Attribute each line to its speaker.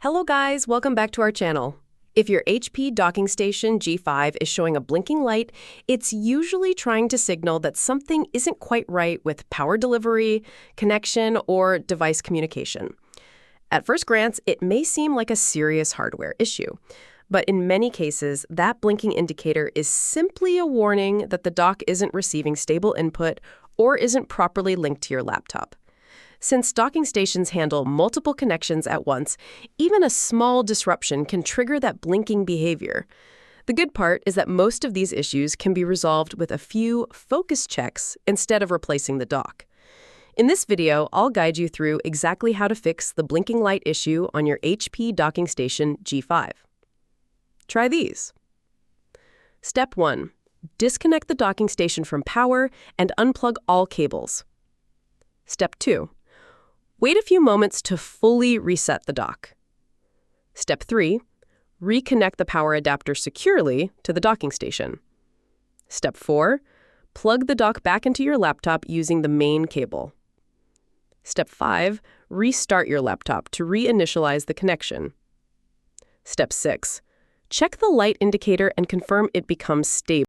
Speaker 1: Hello guys, welcome back to our channel. If your HP docking station G5 is showing a blinking light, it's usually trying to signal that something isn't quite right with power delivery, connection, or device communication. At first glance, it may seem like a serious hardware issue, but in many cases, that blinking indicator is simply a warning that the dock isn't receiving stable input or isn't properly linked to your laptop. Since docking stations handle multiple connections at once, even a small disruption can trigger that blinking behavior. The good part is that most of these issues can be resolved with a few focus checks instead of replacing the dock. In this video, I'll guide you through exactly how to fix the blinking light issue on your HP docking station G5. Try these. Step 1. Disconnect the docking station from power and unplug all cables. Step 2. Wait a few moments to fully reset the dock. Step 3. Reconnect the power adapter securely to the docking station. Step 4. Plug the dock back into your laptop using the main cable. Step 5. Restart your laptop to reinitialize the connection. Step 6. Check the light indicator and confirm it becomes stable.